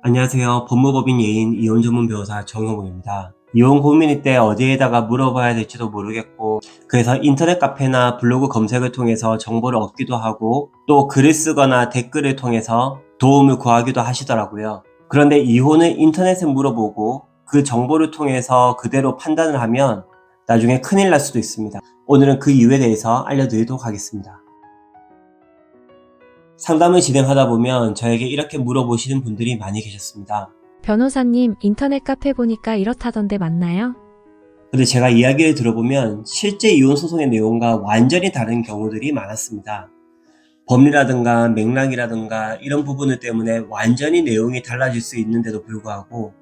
안녕하세요. 법무법인 예인 이혼 전문 변호사 정형훈입니다. 이혼 고민일 때 어디에다가 물어봐야 될지도 모르겠고, 그래서 인터넷 카페나 블로그 검색을 통해서 정보를 얻기도 하고, 또 글을 쓰거나 댓글을 통해서 도움을 구하기도 하시더라고요. 그런데 이혼을 인터넷에 물어보고 그 정보를 통해서 그대로 판단을 하면 나중에 큰일 날 수도 있습니다. 오늘은 그 이유에 대해서 알려드리도록 하겠습니다. 상담을 진행하다 보면 저에게 이렇게 물어보시는 분들이 많이 계셨습니다. 변호사님, 인터넷 카페 보니까 이렇다던데 맞나요? 근데 제가 이야기를 들어보면 실제 이혼 소송의 내용과 완전히 다른 경우들이 많았습니다. 법리라든가 맥락이라든가 이런 부분들 때문에 완전히 내용이 달라질 수 있는데도 불구하고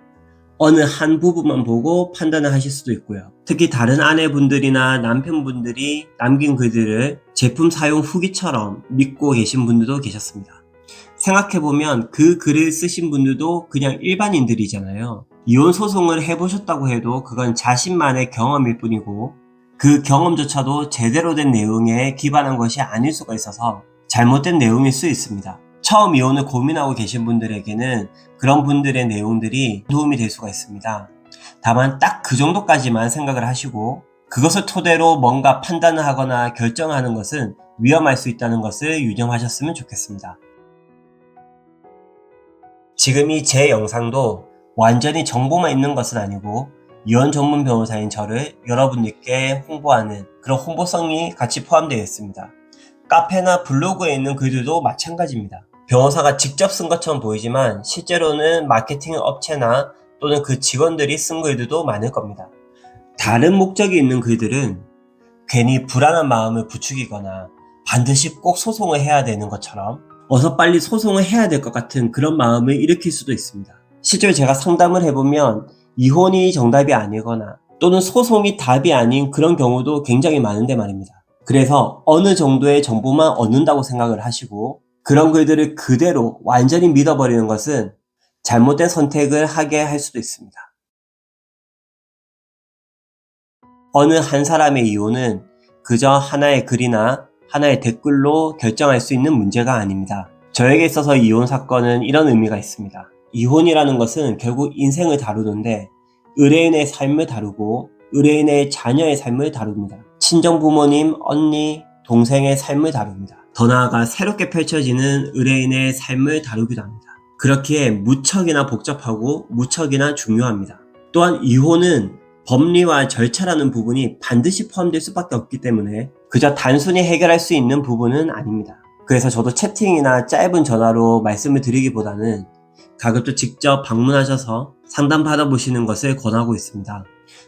어느 한 부분만 보고 판단을 하실 수도 있고요. 특히 다른 아내분들이나 남편분들이 남긴 글들을 제품 사용 후기처럼 믿고 계신 분들도 계셨습니다. 생각해보면 그 글을 쓰신 분들도 그냥 일반인들이잖아요. 이혼 소송을 해보셨다고 해도 그건 자신만의 경험일 뿐이고 그 경험조차도 제대로 된 내용에 기반한 것이 아닐 수가 있어서 잘못된 내용일 수 있습니다. 처음 이혼을 고민하고 계신 분들에게는 그런 분들의 내용들이 도움이 될 수가 있습니다. 다만 딱 그 정도까지만 생각을 하시고 그것을 토대로 뭔가 판단을 하거나 결정하는 것은 위험할 수 있다는 것을 유념하셨으면 좋겠습니다. 지금 이 제 영상도 완전히 정보만 있는 것은 아니고 이혼 전문 변호사인 저를 여러분들께 홍보하는 그런 홍보성이 같이 포함되어 있습니다. 카페나 블로그에 있는 글들도 마찬가지입니다. 변호사가 직접 쓴 것처럼 보이지만 실제로는 마케팅 업체나 또는 그 직원들이 쓴 글들도 많을 겁니다. 다른 목적이 있는 글들은 괜히 불안한 마음을 부추기거나 반드시 꼭 소송을 해야 되는 것처럼 어서 빨리 소송을 해야 될 것 같은 그런 마음을 일으킬 수도 있습니다. 실제로 제가 상담을 해보면 이혼이 정답이 아니거나 또는 소송이 답이 아닌 그런 경우도 굉장히 많은데 말입니다. 그래서 어느 정도의 정보만 얻는다고 생각을 하시고 그런 글들을 그대로 완전히 믿어버리는 것은 잘못된 선택을 하게 할 수도 있습니다. 어느 한 사람의 이혼은 그저 하나의 글이나 하나의 댓글로 결정할 수 있는 문제가 아닙니다. 저에게 있어서 이혼 사건은 이런 의미가 있습니다. 이혼이라는 것은 결국 인생을 다루는데 의뢰인의 삶을 다루고 의뢰인의 자녀의 삶을 다룹니다. 친정 부모님, 언니, 동생의 삶을 다룹니다. 더 나아가 새롭게 펼쳐지는 의뢰인의 삶을 다루기도 합니다. 그렇기에 무척이나 복잡하고 무척이나 중요합니다. 또한 이혼은 법리와 절차라는 부분이 반드시 포함될 수밖에 없기 때문에 그저 단순히 해결할 수 있는 부분은 아닙니다. 그래서 저도 채팅이나 짧은 전화로 말씀을 드리기보다는 가급적 직접 방문하셔서 상담 받아보시는 것을 권하고 있습니다.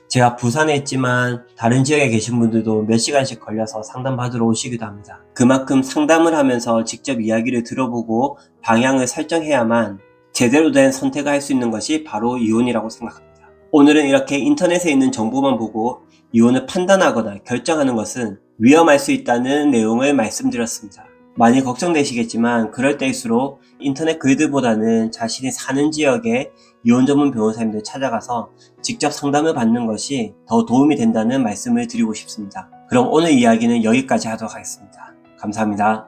제가 부산에 있지만 다른 지역에 계신 분들도 몇 시간씩 걸려서 상담 받으러 오시기도 합니다. 그만큼 상담을 하면서 직접 이야기를 들어보고 방향을 설정해야만 제대로 된 선택을 할 수 있는 것이 바로 이혼이라고 생각합니다. 오늘은 이렇게 인터넷에 있는 정보만 보고 이혼을 판단하거나 결정하는 것은 위험할 수 있다는 내용을 말씀드렸습니다. 많이 걱정되시겠지만 그럴 때일수록 인터넷 글들보다는 자신이 사는 지역에 이혼 전문 변호사님들 찾아가서 직접 상담을 받는 것이 더 도움이 된다는 말씀을 드리고 싶습니다. 그럼 오늘 이야기는 여기까지 하도록 하겠습니다. 감사합니다.